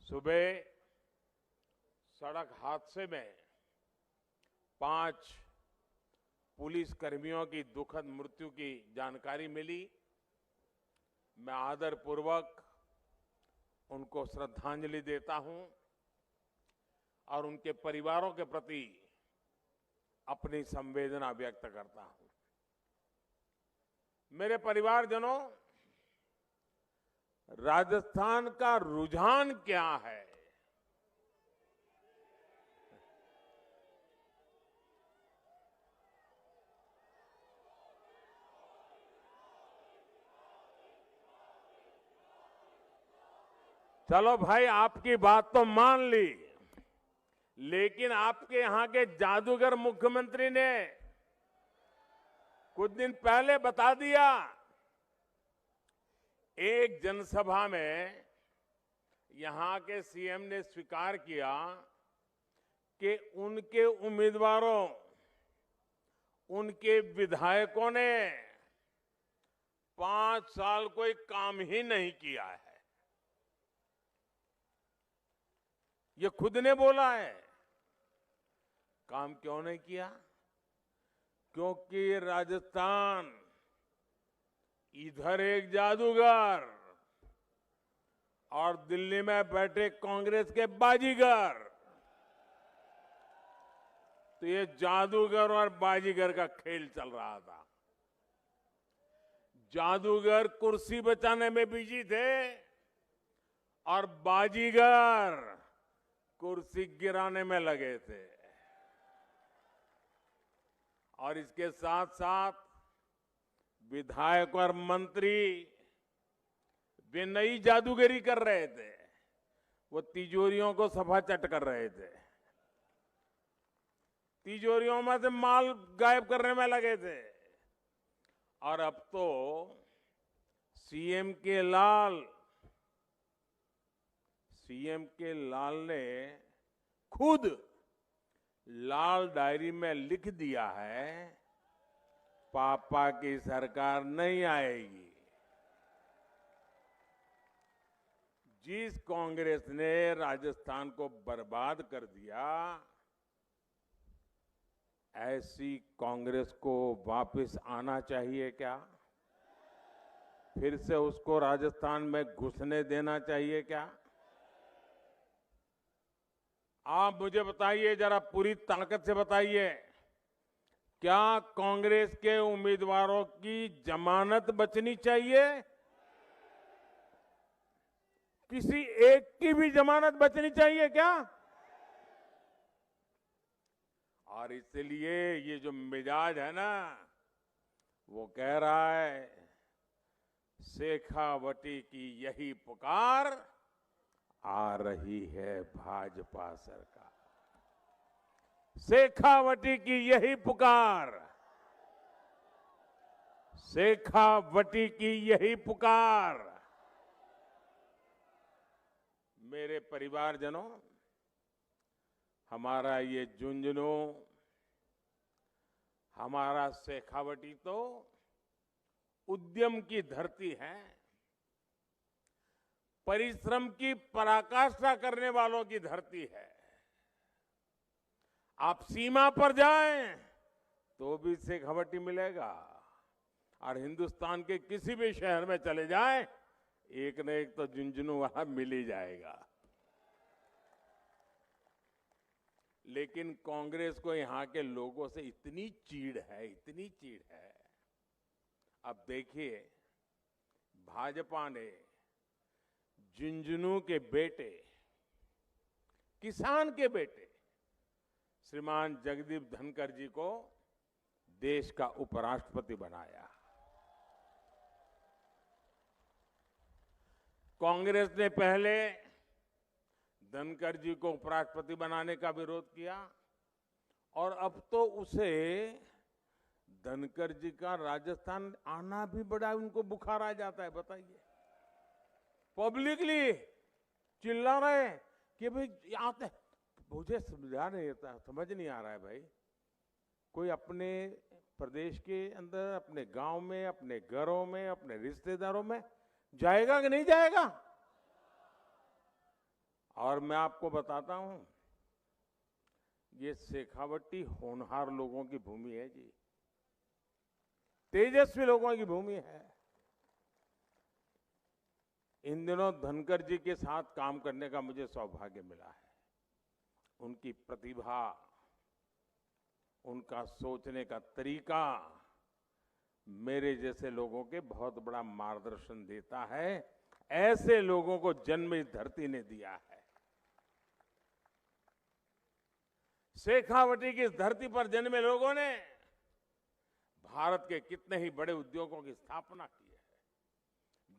सुबह सड़क हादसे में 5 पुलिस कर्मियों की दुखद मृत्यु की जानकारी मिली। मैं आदरपूर्वक उनको श्रद्धांजलि देता हूं और उनके परिवारों के प्रति अपनी संवेदना व्यक्त करता हूं। मेरे परिवारजनों, राजस्थान का रुझान क्या है? चलो भाई, आपकी बात तो मान ली, लेकिन आपके यहां के जादूगर मुख्यमंत्री ने कुछ दिन पहले बता दिया। एक जनसभा में यहां के सीएम ने स्वीकार किया कि उनके उम्मीदवारों, उनके विधायकों ने 5 साल कोई काम ही नहीं किया है। ये खुद ने बोला है। काम क्यों नहीं किया? क्योंकि राजस्थान इधर एक जादूगर और दिल्ली में बैठे कांग्रेस के बाजीगर। तो ये जादूगर और बाजीगर का खेल चल रहा था। जादूगर कुर्सी बचाने में बिजी थे और बाजीगर कुर्सी गिराने में लगे थे। और इसके साथ साथ विधायक और मंत्री वे नई जादूगरी कर रहे थे। वो तिजोरियों को सफाचट कर रहे थे, तिजोरियों में से माल गायब करने में लगे थे। और अब तो सीएम के लाल ने खुद लाल डायरी में लिख दिया है, पापा की सरकार नहीं आएगी। जिस कांग्रेस ने राजस्थान को बर्बाद कर दिया, ऐसी कांग्रेस को वापस आना चाहिए क्या? फिर से उसको राजस्थान में घुसने देना चाहिए क्या? आप मुझे बताइए, जरा पूरी ताकत से बताइए, क्या कांग्रेस के उम्मीदवारों की जमानत बचनी चाहिए? किसी एक की भी जमानत बचनी चाहिए क्या? और इसलिए ये जो मिजाज है ना, वो कह रहा है शेखावटी की यही पुकार, आ रही है भाजपा सरकार। शेखावटी की यही पुकार, शेखावटी की यही पुकार। मेरे परिवारजनों, हमारा ये झुंझुनू, हमारा शेखावटी तो उद्यम की धरती है, परिश्रम की पराकाष्ठा करने वालों की धरती है। आप सीमा पर जाएं तो भी शेखावटी मिलेगा, और हिंदुस्तान के किसी भी शहर में चले जाएं, एक न एक तो झुंझुनू वहां मिल ही जाएगा। लेकिन कांग्रेस को यहां के लोगों से इतनी चीड़ है। अब देखिए, भाजपा ने झुंझुनू के बेटे, किसान के बेटे श्रीमान जगदीप धनखड़ जी को देश का उपराष्ट्रपति बनाया। कांग्रेस ने पहले धनखड़ जी को उपराष्ट्रपति बनाने का विरोध किया, और अब तो उसे धनखड़ जी का राजस्थान आना भी बड़ा उनको बुखार आ जाता है। बताइए, पब्लिकली चिल्ला रहे कि भाई आते, मुझे समझ नहीं आ रहा है भाई, कोई अपने प्रदेश के अंदर, अपने गांव में, अपने घरों में, अपने रिश्तेदारों में जाएगा कि नहीं जाएगा? और मैं आपको बताता हूं, ये शेखावटी होनहार लोगों की भूमि है जी, तेजस्वी लोगों की भूमि है। इन दिनों धनखड़ जी के साथ काम करने का मुझे सौभाग्य मिला है। उनकी प्रतिभा, उनका सोचने का तरीका मेरे जैसे लोगों के बहुत बड़ा मार्गदर्शन देता है। ऐसे लोगों को जन्म इस धरती ने दिया है। शेखावटी की इस धरती पर जन्मे लोगों ने भारत के कितने ही बड़े उद्योगों की स्थापना की है।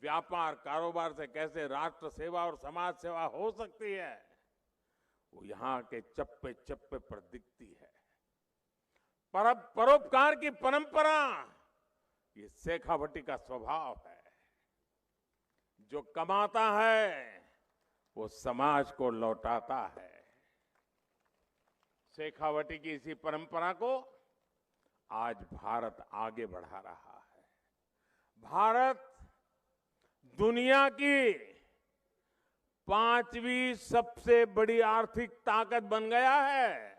व्यापार कारोबार से कैसे राष्ट्र सेवा और समाज सेवा हो सकती है, वो यहां के चप्पे चप्पे पर दिखती है। परोपकार की परंपरा, ये शेखावटी का स्वभाव है। जो कमाता है वो समाज को लौटाता है। शेखावटी की इसी परंपरा को आज भारत आगे बढ़ा रहा है। भारत दुनिया की 5वीं सबसे बड़ी आर्थिक ताकत बन गया है।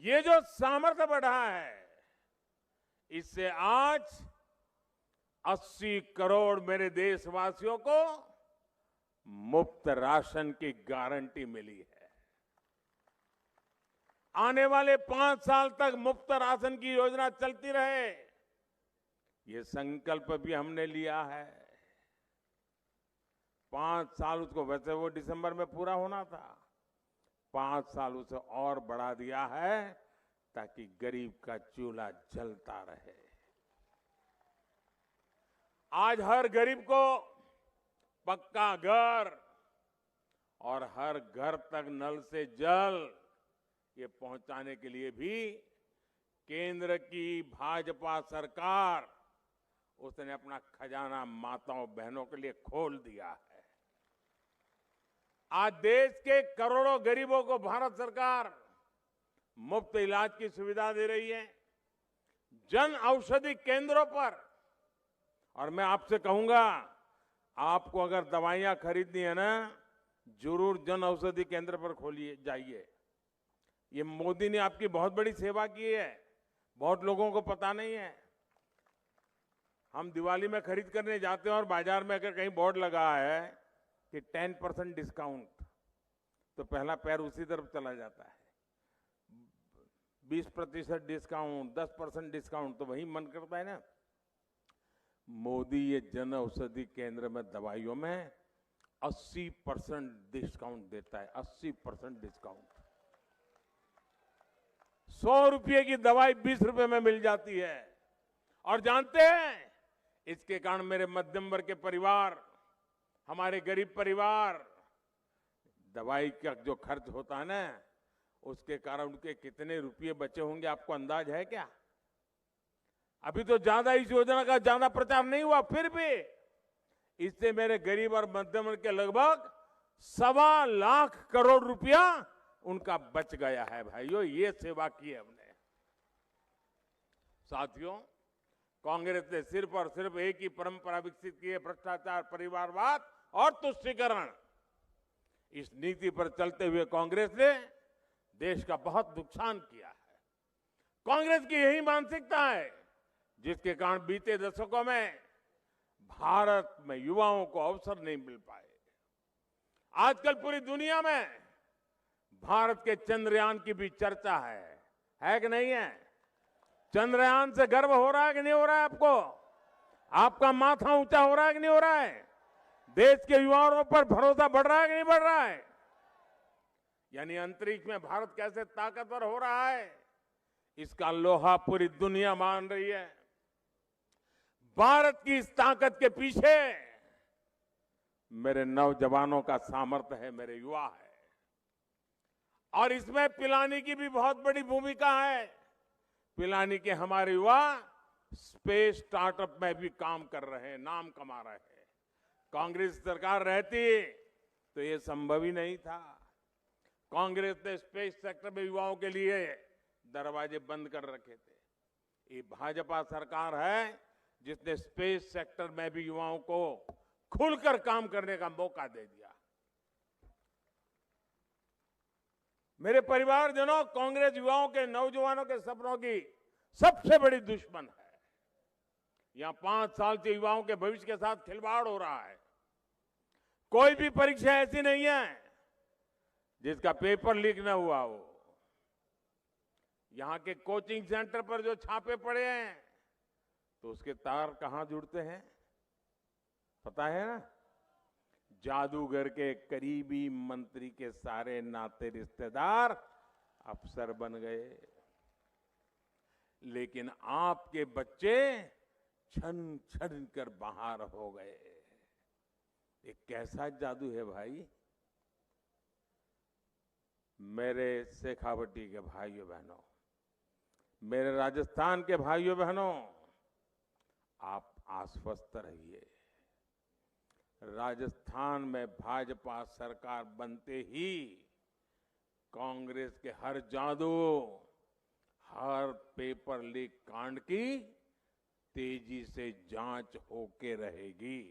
ये जो सामर्थ्य बढ़ा है, इससे आज 80 करोड़ मेरे देशवासियों को मुफ्त राशन की गारंटी मिली है। आने वाले 5 साल तक मुफ्त राशन की योजना चलती रहे, ये संकल्प भी हमने लिया है। 5 साल, उसको वैसे वो दिसंबर में पूरा होना था, 5 साल उसे और बढ़ा दिया है ताकि गरीब का चूल्हा जलता रहे। आज हर गरीब को पक्का घर और हर घर तक नल से जल ये पहुंचाने के लिए भी केंद्र की भाजपा सरकार, उसने अपना खजाना माताओं बहनों के लिए खोल दिया है। आज देश के करोड़ों गरीबों को भारत सरकार मुफ्त इलाज की सुविधा दे रही है। जन औषधि केंद्रों पर, और मैं आपसे कहूंगा, आपको अगर दवाइयां खरीदनी है ना, जरूर जन औषधि केंद्र पर खोलिए जाइए। ये मोदी ने आपकी बहुत बड़ी सेवा की है, बहुत लोगों को पता नहीं है। हम दिवाली में खरीद करने जाते हैं और बाजार में अगर कहीं बोर्ड लगा है कि 10% डिस्काउंट, तो पहला पैर उसी तरफ चला जाता है। 20% डिस्काउंट, 10% डिस्काउंट, तो वही मन करता है ना। मोदी ये जन औषधि केंद्र में दवाइयों में 80% डिस्काउंट देता है। 80% डिस्काउंट। 100 रुपये की दवाई 20 रुपये में मिल जाती है। और जानते हैं, इसके कारण मेरे मध्यम वर्ग के परिवार, हमारे गरीब परिवार, दवाई का जो खर्च होता है ना, उसके कारण उनके कितने रुपये बचे होंगे, आपको अंदाज है क्या? अभी तो ज्यादा इस योजना का ज्यादा प्रचार नहीं हुआ, फिर भी इससे मेरे गरीब और मध्यम वर्ग के लगभग 1.25 लाख करोड़ रुपया उनका बच गया है। भाइयों, ये सेवा की है हमने। साथियों, कांग्रेस ने सिर्फ और सिर्फ एक ही परंपरा विकसित की है, भ्रष्टाचार, परिवारवाद और तुष्टीकरण। इस नीति पर चलते हुए कांग्रेस ने देश का बहुत नुकसान किया है। कांग्रेस की यही मानसिकता है जिसके कारण बीते दशकों में भारत में युवाओं को अवसर नहीं मिल पाए। आजकल पूरी दुनिया में भारत के चंद्रयान की भी चर्चा है कि नहीं है? चंद्रयान से गर्व हो रहा है कि नहीं हो रहा है आपको? आपका माथा ऊंचा हो रहा है कि नहीं हो रहा है? देश के युवाओं पर भरोसा बढ़ रहा है कि नहीं बढ़ रहा है? यानी अंतरिक्ष में भारत कैसे ताकतवर हो रहा है, इसका लोहा पूरी दुनिया मान रही है। भारत की इस ताकत के पीछे मेरे नौजवानों का सामर्थ्य है, मेरे युवा है। और इसमें पिलानी की भी बहुत बड़ी भूमिका है। पिलानी के हमारे युवा स्पेस स्टार्टअप में भी काम कर रहे हैं, नाम कमा रहे हैं। कांग्रेस सरकार रहती तो ये संभव ही नहीं था। कांग्रेस ने स्पेस सेक्टर में युवाओं के लिए दरवाजे बंद कर रखे थे। ये भाजपा सरकार है जिसने स्पेस सेक्टर में भी युवाओं को खुलकर काम करने का मौका दे दिया। मेरे परिवारजनों, कांग्रेस युवाओं के, नौजवानों के सपनों की सबसे बड़ी दुश्मन है। यहां 5 साल से युवाओं के भविष्य के साथ खिलवाड़ हो रहा है। कोई भी परीक्षा ऐसी नहीं है जिसका पेपर लीक न हुआ हो। यहां के कोचिंग सेंटर पर जो छापे पड़े हैं, तो उसके तार कहां जुड़ते हैं पता है ना? जादूगर के करीबी मंत्री के सारे नाते रिश्तेदार अफसर बन गए। लेकिन आपके बच्चे छन छन कर बाहर हो गए। ये कैसा जादू है भाई? मेरे शेखावटी के भाइयों बहनों, मेरे राजस्थान के भाइयों बहनों, आप आश्वस्त रहिए। राजस्थान में भाजपा सरकार बनते ही कांग्रेस के हर जादू, हर पेपर लीक कांड की तेजी से जांच होके रहेगी।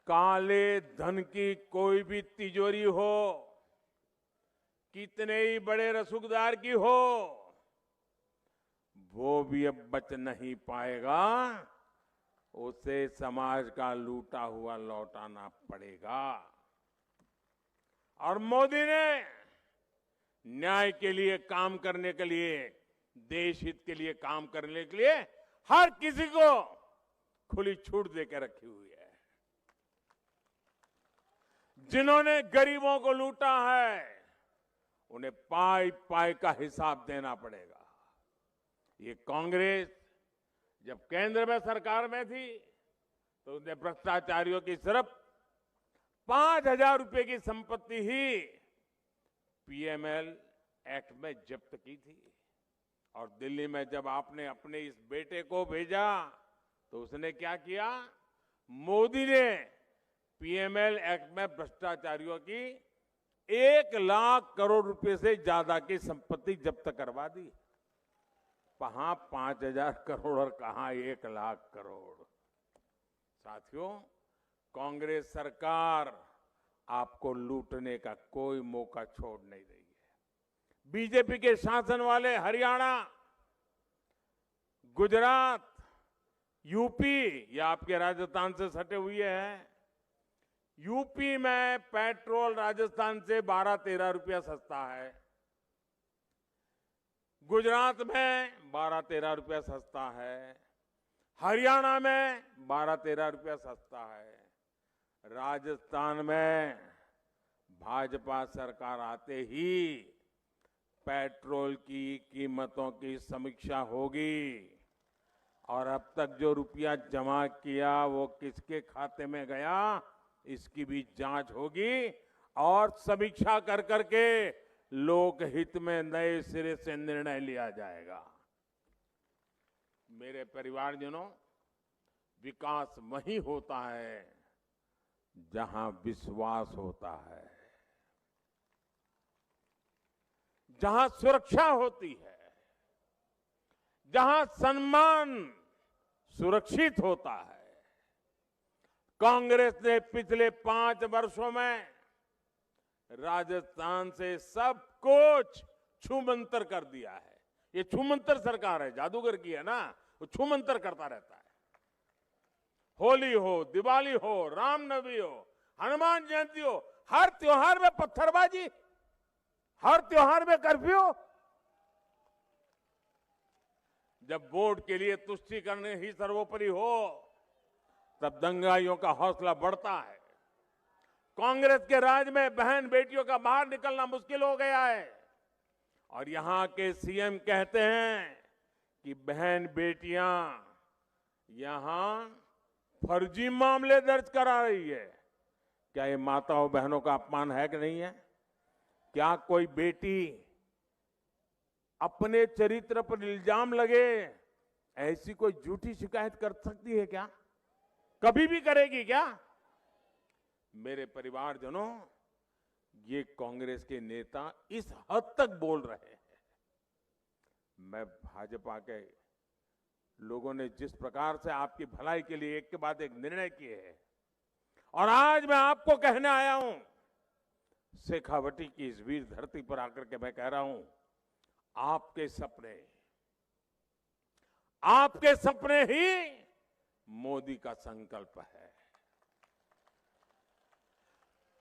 काले धन की कोई भी तिजोरी हो, कितने ही बड़े रसूखदार की हो, वो भी अब बच नहीं पाएगा। उसे समाज का लूटा हुआ लौटाना पड़ेगा। और मोदी ने न्याय के लिए काम करने के लिए, देश हित के लिए काम करने के लिए हर किसी को खुली छूट देकर रखी हुई है। जिन्होंने गरीबों को लूटा है, उन्हें पाई पाई का हिसाब देना पड़ेगा। ये कांग्रेस जब केंद्र में सरकार में थी, तो उसने भ्रष्टाचारियों की सिर्फ 5,000 रुपए की संपत्ति ही पीएमएल एक्ट में जब्त की थी। और दिल्ली में जब आपने अपने इस बेटे को भेजा, तो उसने क्या किया? मोदी ने पीएमएल एक्ट में भ्रष्टाचारियों की 1 लाख करोड़ रुपए से ज्यादा की संपत्ति जब्त करवा दी। कहां 5,000 करोड़ और कहां 1 लाख करोड़। साथियों, कांग्रेस सरकार आपको लूटने का कोई मौका छोड़ नहीं रही है। बीजेपी के शासन वाले हरियाणा, गुजरात, यूपी, या आपके राजस्थान से सटे हुए हैं। यूपी में पेट्रोल राजस्थान से 12-13 रुपया सस्ता है। गुजरात में 12-13 रुपया सस्ता है। हरियाणा में 12-13 रुपया सस्ता है। राजस्थान में भाजपा सरकार आते ही पेट्रोल की कीमतों की समीक्षा होगी, और अब तक जो रुपया जमा किया वो किसके खाते में गया, इसकी भी जांच होगी। और समीक्षा कर करके लोकहित में नए सिरे से निर्णय लिया जाएगा। मेरे परिवारजनों, विकास वहीं होता है जहां विश्वास होता है, जहां सुरक्षा होती है, जहां सम्मान सुरक्षित होता है। कांग्रेस ने पिछले 5 वर्षों में राजस्थान से सब कुछ छूमंतर कर दिया है। ये छूमंतर सरकार है, जादूगर की है ना, वो छूमंतर करता रहता है। होली हो, दिवाली हो, रामनवमी हो, हनुमान जयंती हो, हर त्योहार में पत्थरबाजी, हर त्योहार में कर्फ्यू। जब वोट के लिए तुष्टीकरण ही सर्वोपरि हो, तब दंगाइयों का हौसला बढ़ता है। कांग्रेस के राज में बहन बेटियों का बाहर निकलना मुश्किल हो गया है। और यहां के सीएम कहते हैं कि बहन बेटियां यहां फर्जी मामले दर्ज करा रही है। क्या ये माताओं बहनों का अपमान है कि नहीं है? क्या कोई बेटी अपने चरित्र पर इल्जाम लगे, ऐसी कोई झूठी शिकायत कर सकती है क्या? कभी भी करेगी क्या? मेरे परिवारजनों, ये कांग्रेस के नेता इस हद तक बोल रहे हैं। मैं भाजपा के लोगों ने जिस प्रकार से आपकी भलाई के लिए एक के बाद एक निर्णय किए हैं, और आज मैं आपको कहने आया हूं, शेखावटी की इस वीर धरती पर आकर के मैं कह रहा हूं, आपके सपने ही मोदी का संकल्प है।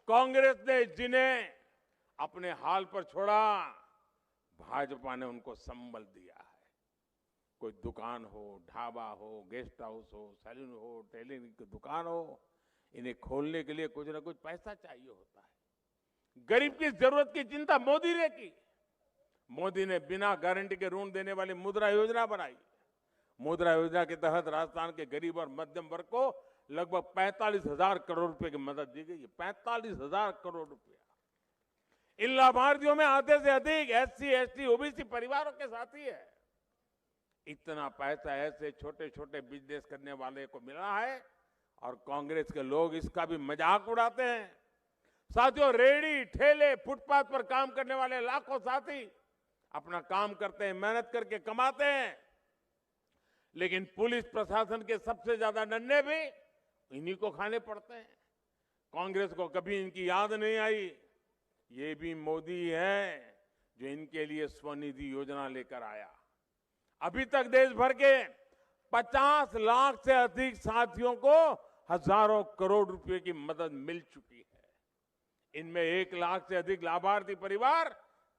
कांग्रेस ने जिन्हें अपने हाल पर छोड़ा, भाजपा ने उनको संबल दिया है। कोई दुकान हो, ढाबा हो, गेस्ट हाउस हो, सैलून हो, टेलरिंग की दुकान हो, इन्हें खोलने के लिए कुछ ना कुछ पैसा चाहिए होता है। गरीब की जरूरत की चिंता मोदी ने की। मोदी ने बिना गारंटी के ऋण देने वाली मुद्रा योजना बनाई। मुद्रा योजना के तहत राजस्थान के गरीब और मध्यम वर्ग को लगभग 45,000 करोड़ रुपए की मदद दी गई है। 45,000 करोड़ रुपया। इन लाभार्थियों में आधे से अधिक एससी, एसटी, ओबीसी परिवारों के साथी है। इतना पैसा ऐसे छोटे छोटे बिजनेस करने वाले को मिला है और कांग्रेस के लोग इसका भी मजाक उड़ाते हैं। साथियों, रेहड़ी, ठेले, फुटपाथ पर काम करने वाले लाखों साथी अपना काम करते हैं, मेहनत करके कमाते हैं, लेकिन पुलिस प्रशासन के सबसे ज्यादा डंडे भी इन्हीं को खाने पड़ते हैं। कांग्रेस को कभी इनकी याद नहीं आई। ये भी मोदी है जो इनके लिए स्वनिधि योजना लेकर आया। अभी तक देश भर के 50 लाख से अधिक साथियों को हजारों करोड़ रुपए की मदद मिल चुकी है। इनमें 1 लाख से अधिक लाभार्थी परिवार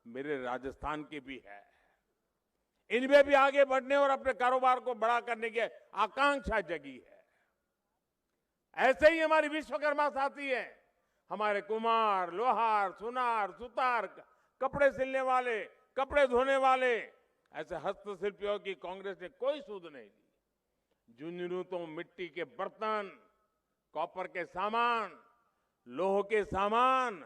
मेरे राजस्थान के भी है। इनमें भी आगे बढ़ने और अपने कारोबार को बड़ा करने की आकांक्षा जगी है। ऐसे ही हमारी विश्वकर्मा साथी है, हमारे कुम्हार, लोहार, सुनार, सुतार, कपड़े सिलने वाले, कपड़े धोने वाले, ऐसे हस्तशिल्पियों की कांग्रेस ने कोई सूद नहीं दी। झुंझुनू तो मिट्टी के बर्तन, कॉपर के सामान, लोह के सामान,